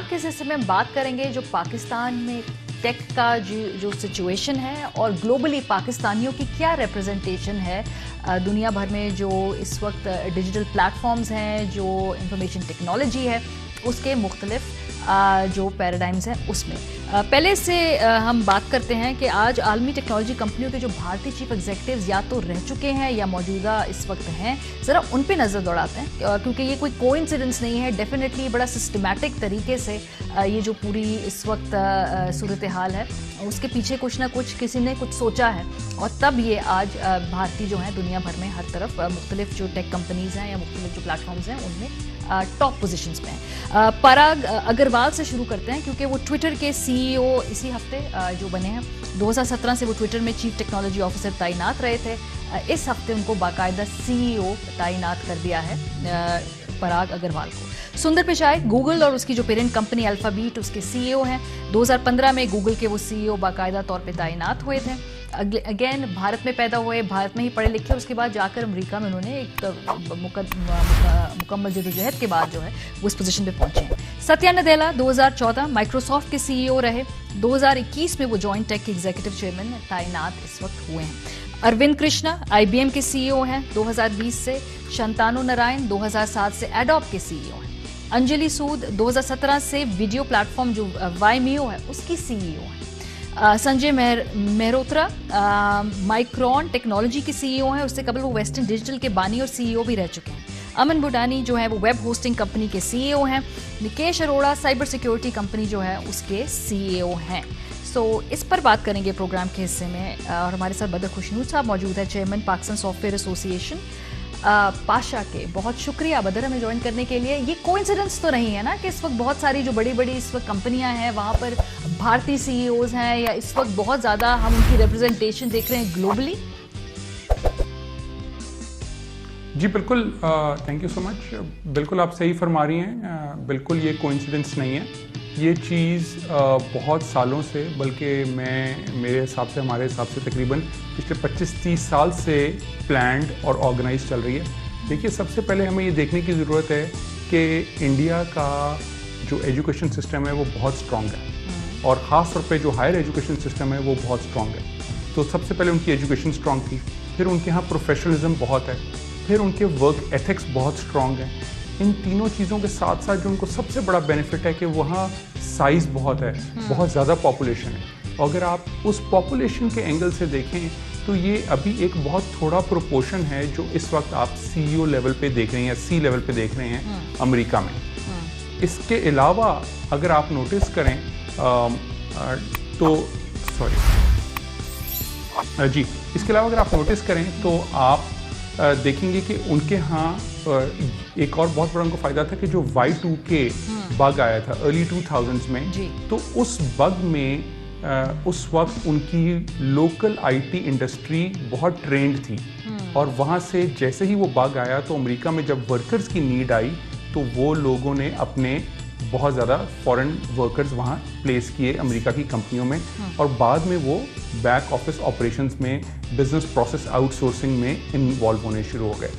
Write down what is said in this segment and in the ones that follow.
के इस हिस्से में हम बात करेंगे जो पाकिस्तान में टेक का जो सिचुएशन है और ग्लोबली पाकिस्तानियों की क्या रिप्रेजेंटेशन है दुनिया भर में, जो इस वक्त डिजिटल प्लेटफॉर्म्स हैं, जो इंफॉर्मेशन टेक्नोलॉजी है, उसके मुख्तलिफ जो पैराडाइम्स हैं उसमें। पहले से हम बात करते हैं कि आज आलमी टेक्नोलॉजी कंपनियों के जो भारतीय चीफ एग्जीक्यूटिव्स या तो रह चुके हैं या मौजूदा इस वक्त हैं, ज़रा उन पे नज़र दौड़ाते हैं क्योंकि ये कोई कोइंसिडेंस नहीं है। डेफिनेटली बड़ा सिस्टमैटिक तरीके से ये जो पूरी इस वक्त सूरत हाल है उसके पीछे कुछ ना कुछ किसी ने कुछ सोचा है और तब ये आज भारतीय जो हैं दुनिया भर में हर तरफ मुख्तलिफ जो टेक कंपनीज़ हैं या मुख्तलिफ जो प्लेटफॉर्म्स हैं उनमें टॉप पोजीशंस पे हैं। पराग अग्रवाल से शुरू करते हैं क्योंकि वो ट्विटर के सीईओ इसी हफ्ते जो बने हैं। 2017 से वो ट्विटर में चीफ टेक्नोलॉजी ऑफिसर तैनात रहे थे। इस हफ्ते उनको बाकायदा सीईओ तैनात कर दिया है पराग अग्रवाल को। सुंदर पिचाई गूगल और उसकी जो पेरेंट कंपनी अल्फाबीट उसके सीईओ हैं। 2015 में गूगल के वो सीईओ बाकायदा तौर पे तैनात हुए थे। अगेन भारत में पैदा हुए, भारत में ही पढ़े लिखे, उसके बाद जाकर अमेरिका में उन्होंने एक मुकम्मल जदोजहद के बाद जो है वो इस पोजीशन पे पहुंचे हैं। सत्या नदेला 2014 माइक्रोसॉफ्ट के सीईओ रहे। 2021 में वो जॉइंट टेक एग्जीक्यूटिव चेयरमैन तैनात इस वक्त हुए हैं। अरविंद कृष्णा आईबीएम के सीईओ हैं 2020 से। शंतानु नारायण 2007 से एडोब के सीईओ हैं। अंजलि सूद 2017 से वीडियो प्लेटफॉर्म जो वाईमियो है उसकी सीईओ है। संजय मेहरोत्रा माइक्रॉन टेक्नोलॉजी के सीईओ हैं। उससे कबल वो वेस्टर्न डिजिटल के बानी और सीईओ भी रह चुके हैं। अमन बुडानी जो है वो वेब होस्टिंग कंपनी के सीईओ हैं। Nikesh Arora cyber security company जो है उसके सीईओ हैं। इस पर बात करेंगे प्रोग्राम के हिस्से में और हमारे साथ बदर खुशनूर साहब मौजूद है, chairman Pakistan software association Pasha के। बहुत शुक्रिया बदर हमें ज्वाइन करने के लिए। ये कोइंसिडेंस तो नहीं है ना कि इस वक्त बहुत सारी जो बड़ी बड़ी इस वक्त कंपनियां हैं वहाँ पर भारतीय सीईओज हैं या इस वक्त बहुत ज़्यादा हम उनकी रिप्रेजेंटेशन देख रहे हैं ग्लोबली? जी बिल्कुल, थैंक यू सो मच। बिल्कुल आप सही फरमा रही हैं। बिल्कुल ये कोइंसिडेंस नहीं है। ये चीज़ बहुत सालों से, बल्कि मेरे हिसाब से, हमारे हिसाब से तकरीबन पिछले 25-30 साल से प्लान्ड और ऑर्गेनाइज चल रही है। देखिए, सबसे पहले हमें ये देखने की ज़रूरत है कि इंडिया का जो एजुकेशन सिस्टम है वो बहुत स्ट्रॉन्ग है और ख़ास तौर पे जो हायर एजुकेशन सिस्टम है वो बहुत स्ट्रॉन्ग है। तो सबसे पहले उनकी एजुकेशन स्ट्रॉन्ग थी, फिर उनके यहाँ प्रोफेशनलिज्म बहुत है, फिर उनके वर्क एथिक्स बहुत स्ट्रॉन्ग है। इन तीनों चीज़ों के साथ साथ जो उनको सबसे बड़ा बेनिफिट है कि वहाँ साइज़ बहुत है, बहुत ज़्यादा पॉपुलेशन है। अगर आप उस पॉपुलेशन के एंगल से देखें तो ये अभी एक बहुत थोड़ा प्रोपोर्शन है जो इस वक्त आप सीईओ लेवल पे देख रहे हैं या सी लेवल पे देख रहे हैं अमेरिका में। इसके अलावा अगर आप नोटिस करें तो जी, इसके अलावा अगर आप नोटिस करें तो आप देखेंगे कि उनके यहाँ एक और बहुत बड़ा उनको फ़ायदा था कि जो Y2K बग आया था अर्ली 2000s में, तो उस बग में उस वक्त उनकी लोकल आईटी इंडस्ट्री बहुत ट्रेंड थी और वहाँ से जैसे ही वो बग आया तो अमेरिका में जब वर्कर्स की नीड आई तो वो लोगों ने अपने बहुत ज़्यादा फॉरेन वर्कर्स वहाँ प्लेस किए अमेरिका की कंपनियों में और बाद में वो बैक ऑफिस ऑपरेशंस में, बिजनेस प्रोसेस आउटसोर्सिंग में इन्वॉल्व होने शुरू हो गए।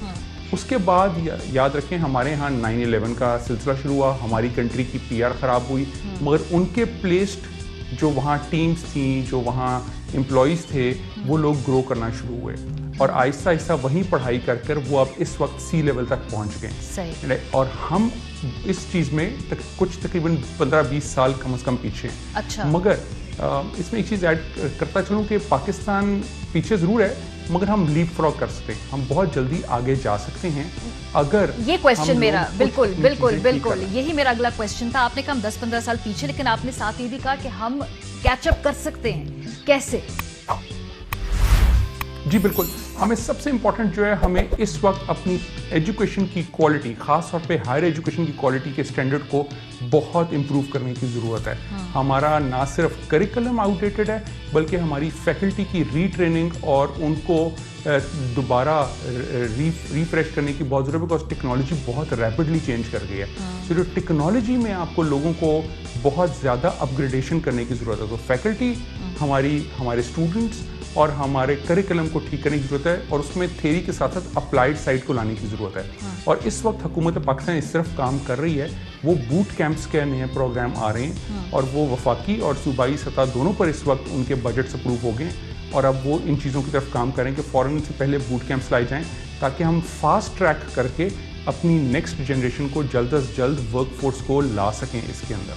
उसके बाद याद रखें हमारे यहाँ 9/11 का सिलसिला शुरू हुआ, हमारी कंट्री की पीआर ख़राब हुई, मगर उनके प्लेस्ड जो वहाँ टीम्स थी, जो वहाँ एम्प्लॉयज़ थे, वो लोग ग्रो करना शुरू हुए और आहिस्ता आहिस्ता वहीं पढ़ाई कर वो अब इस वक्त सी लेवल तक पहुँच गए। और हम इस चीज़ में कुछ तकरीबन 15-20 साल कम से कम पीछे हैं। अच्छा। मगर इसमें एक चीज़ ऐड करता चलूँ कि पाकिस्तान पीछे ज़रूर है मगर हम लीप फ्रॉग कर सकते हैं, हम बहुत जल्दी आगे जा सकते हैं अगर ये क्वेश्चन मेरा बिल्कुल यही मेरा अगला क्वेश्चन था। आपने कहा हम 10-15 साल पीछे, लेकिन आपने साथ ये भी कहा कि हम कैचअप कर सकते हैं, कैसे? जी बिल्कुल, हमें सबसे इम्पॉर्टेंट जो है हमें इस वक्त अपनी एजुकेशन की क्वालिटी, ख़ास तौर पे हायर एजुकेशन की क्वालिटी के स्टैंडर्ड को बहुत इम्प्रूव करने की ज़रूरत है। हमारा ना सिर्फ करिकुलम आउटडेटेड है बल्कि हमारी फैकल्टी की रीट्रेनिंग और उनको दोबारा रिफ्रेश करने की बहुत ज़रूरत है बिकॉज टेक्नोलॉजी बहुत रैपिडली चेंज कर गई है। तो जो टेक्नोलॉजी में आपको लोगों को बहुत ज़्यादा अपग्रेडेशन करने की ज़रूरत है। तो फैकल्टी, हमारे स्टूडेंट्स और हमारे करिकुलम को ठीक करने की जरूरत है, और उसमें थ्योरी के साथ साथ अप्लाइड साइड को लाने की जरूरत है। और इस वक्त हुकूमत पाकिस्तान इस तरफ काम कर रही है, वो बूट कैंप्स के नए प्रोग्राम आ रहे हैं और वो वफाकी और सूबाई सतह दोनों पर इस वक्त उनके बजट्स अप्रूव हो गए, और अब वो इन चीज़ों की तरफ काम करें कि फ़ौरन से पहले बूट कैंप्स लाए जाएँ, ताकि हम फास्ट ट्रैक करके अपनी नेक्स्ट जनरेशन को जल्द अज जल्द वर्कफोर्स को ला सकें इसके अंदर।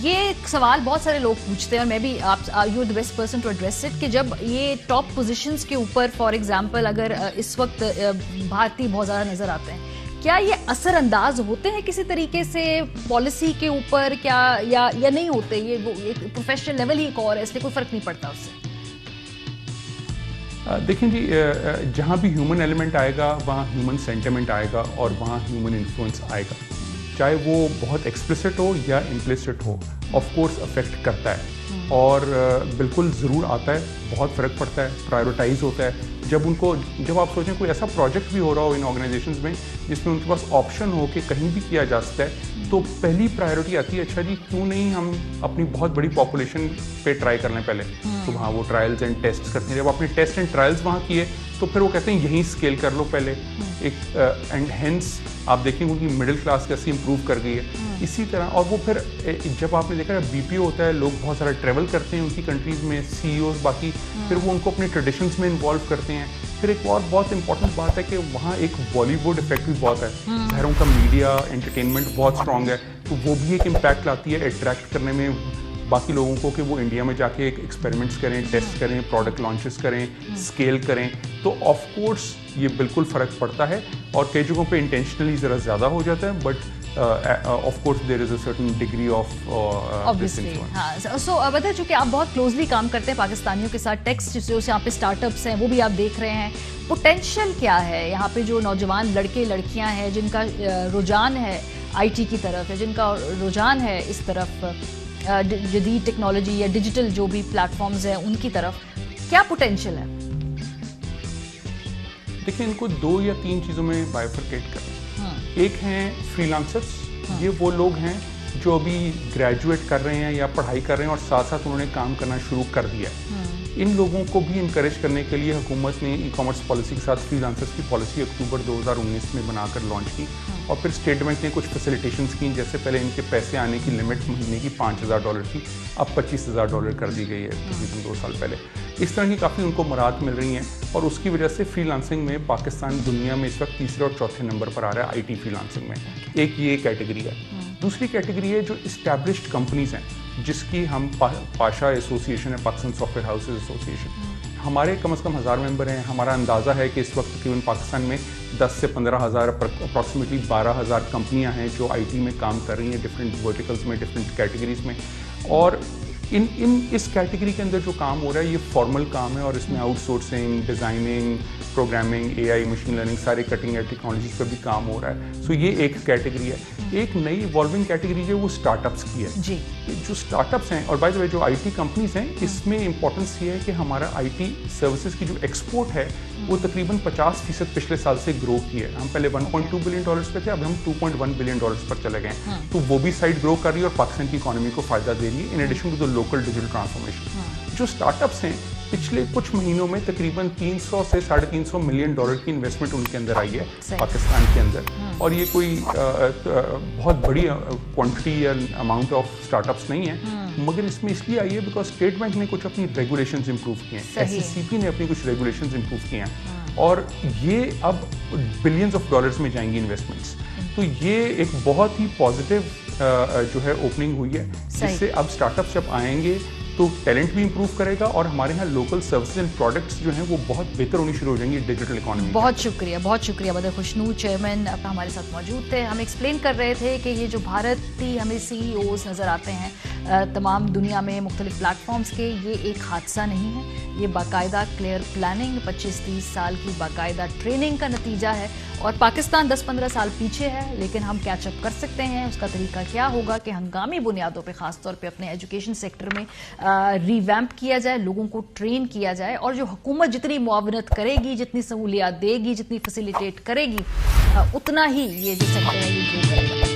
ये सवाल बहुत सारे लोग पूछते हैं, और मैं भी आप you are the best person to address it, कि जब ये टॉप पोजीशंस के ऊपर फॉर एग्जांपल अगर इस वक्त भारतीय बहुत ज़्यादा नज़र आते हैं, क्या ये असरअंदाज होते हैं किसी तरीके से पॉलिसी के ऊपर, क्या या नहीं होते? ये वो एक प्रोफेशनल लेवल ही एक और है, इसलिए कोई फ़र्क नहीं पड़ता उससे। देखिए जी, जहाँ भी ह्यूमन एलिमेंट आएगा वहाँ ह्यूमन सेंटिमेंट आएगा और वहाँ ह्यूमन इन्फ्लुएंस आएगा, चाहे वो बहुत एक्सप्लिसिट हो या इम्प्लिसिट हो, ऑफ कोर्स अफेक्ट करता है और बिल्कुल ज़रूर आता है, बहुत फ़र्क पड़ता है, प्रायोरिटाइज होता है। जब आप सोचें कोई ऐसा प्रोजेक्ट भी हो रहा हो इन ऑर्गेनाइजेशंस में जिसमें उनके पास ऑप्शन हो कि कहीं भी किया जा सकता है, तो पहली प्रायोरिटी आती है, अच्छा जी क्यों नहीं हम अपनी बहुत बड़ी पॉपुलेशन पे ट्राई कर लें पहले। तो वहाँ वो ट्रायल्स एंड टेस्ट करते हैं, जब अपने टेस्ट एंड ट्रायल्स वहाँ किए तो फिर वो कहते हैं यहीं स्केल कर लो पहले एक, एंड हेंस आप देखेंगे उनकी मिडिल क्लास कैसे इंप्रूव कर गई है। इसी तरह, और वो फिर जब आपने देखा बीपीओ होता है, लोग बहुत सारा ट्रैवल करते हैं उनकी कंट्रीज़ में, सीईओज बाकी, फिर वो उनको अपने ट्रेडिशंस में इन्वॉल्व करते हैं। फिर एक और बहुत इंपॉर्टेंट बात है कि वहाँ एक बॉलीवुड इफेक्ट भी बहुत है, शहरों का मीडिया एंटरटेनमेंट बहुत स्ट्रॉन्ग है, तो वो भी एक इम्पैक्ट लाती है अट्रैक्ट करने में बाकी लोगों को कि वो इंडिया में जाके एक एक्सपेरिमेंट्स करें, टेस्ट करें, प्रोडक्ट लॉन्चेस करें, स्केल करें। तो ऑफ कोर्स ये बिल्कुल फ़र्क पड़ता है, और कई जगहों पे इंटेंशनली ज़रा ज़्यादा हो जाता है, but of course there is a certain degree of obviously. हाँ, सो बता, चूँकि आप बहुत क्लोजली काम करते हैं पाकिस्तानियों के साथ, टेक्स जो यहाँ पे स्टार्टअप्स हैं वो भी आप देख रहे हैं, पोटेंशियल क्या है यहाँ पे? जो नौजवान लड़के लड़कियाँ हैं जिनका रुझान है IT की तरफ है, जिनका रुझान है इस तरफ जदीद टेक्नोलॉजी या डिजिटल जो भी प्लेटफॉर्म्स हैं उनकी तरफ, क्या पोटेंशियल है? देखिए, इनको 2 या 3 चीज़ों में बाइफरकेट करें। एक हैं फ्रीलांसर्स, ये वो लोग हैं जो अभी ग्रेजुएट कर रहे हैं या पढ़ाई कर रहे हैं और साथ साथ उन्होंने काम करना शुरू कर दिया है। इन लोगों को भी इनकरेज करने के लिए हुकूमत ने ई-कॉमर्स पॉलिसी के साथ फ्रीलांसर्स की पॉलिसी अक्टूबर 2019 में बनाकर लॉन्च की, और फिर स्टेट बैंक ने कुछ फैसिलिटेशंस की, जैसे पहले इनके पैसे आने की लिमिट महीने की $5,000 थी, अब $25,000 कर दी गई है तकरीबन 2 साल पहले। इस तरह की काफ़ी उनको मराहत मिल रही हैं, और उसकी वजह से फ्रीलांसिंग में पाकिस्तान दुनिया में इस वक्त 3रे और 4थे नंबर पर आ रहा है IT फ्रीलांसिंग में। एक ये कैटेगरी है। दूसरी कैटेगरी है जो इस्टेब्लिश्ड कंपनीज हैं, जिसकी हम पाशा एसोसिएशन है, पाकिस्तान सॉफ्टवेयर हाउसेज एसोसिएशन, हमारे कम से कम 1000 मेंबर हैं। हमारा अंदाज़ा है कि इस वक्त तकरीबन पाकिस्तान में 10 से 15,000 अप्रॉक्सीमेटली 12,000 कंपनियां हैं जो IT में काम कर रही हैं, डिफरेंट वर्टिकल्स में, डिफरेंट कैटेगरीज में। और इस कैटेगरी के अंदर जो काम हो रहा है ये फॉर्मल काम है, और इसमें outsourcing, designing, programming, AI, machine learning, सारे कटिंग एज टेक्नोलॉजीज पर भी काम हो रहा है। सो ये एक कैटेगरी है। एक नई इवॉल्विंग कैटेगरी जो वो स्टार्टअप्स की है जी। जो स्टार्टअप्स हैं, और बाय द वे जो IT कंपनीज हैं, इसमें इंपॉर्टेंस ये है कि हमारा IT सर्विसेज की जो एक्सपोर्ट है वो तकरीबन 50% पिछले साल से ग्रो की है। हम पहले $1.2 बिलियन पे थे, अब हम $2.1 बिलियन पर चले गए। तो वो भी साइड ग्रो कर रही है और पाकिस्तान की इकोनॉमी को फायदा दे रही है, in addition to the local digital transformation. जो स्टार्टअप्स हैं, पिछले कुछ महीनों में तकरीबन $300 से $350 मिलियन की इन्वेस्टमेंट उनके अंदर आई है पाकिस्तान के अंदर, और ये कोई बहुत बड़ी क्वांटिटी या अमाउंट ऑफ स्टार्टअप्स नहीं है, मगर इसमें इसलिए आई है बिकॉज स्टेट बैंक ने कुछ अपनी रेगुलेशंस इंप्रूव किए हैं, SCCP ने अपनी कुछ रेगुलेशंस इंप्रूव किए हैं, और ये अब बिलियंस ऑफ डॉलर्स में जाएंगी इन्वेस्टमेंट्स। तो ये एक बहुत ही पॉजिटिव जो है ओपनिंग हुई है, जिससे अब स्टार्टअप्स जब आएंगे तो टैलेंट भी इंप्रूव करेगा, और हमारे यहाँ लोकल सर्विसेज एंड प्रोडक्ट्स जो हैं वो बहुत बेहतर होनी शुरू हो जाएंगी डिजिटल इकोनॉमी। बहुत शुक्रिया बदर खुशनूर चेयरमैन अपना हमारे साथ मौजूद थे। हम एक्सप्लेन कर रहे थे कि ये जो भारतीय हमें CEOs नज़र आते हैं तमाम दुनिया में मुख्तलिफ प्लेटफॉर्म्स के, ये एक हादसा नहीं है, ये बाकायदा क्लियर प्लानिंग, 25-30 साल की बाकायदा ट्रेनिंग का नतीजा है। और पाकिस्तान 10-15 साल पीछे है, लेकिन हम कैचअप कर सकते हैं। उसका तरीका क्या होगा कि हंगामी बुनियादों पे, ख़ासतौर पे अपने एजुकेशन सेक्टर में रिवैम्प किया जाए, लोगों को ट्रेन किया जाए, और जो हुकूमत जितनी मुआवनत करेगी, जितनी सहूलियात देगी, जितनी फैसिलिटेट करेगी, उतना ही ये जो सेक्टर है ये ग्रो करेगा।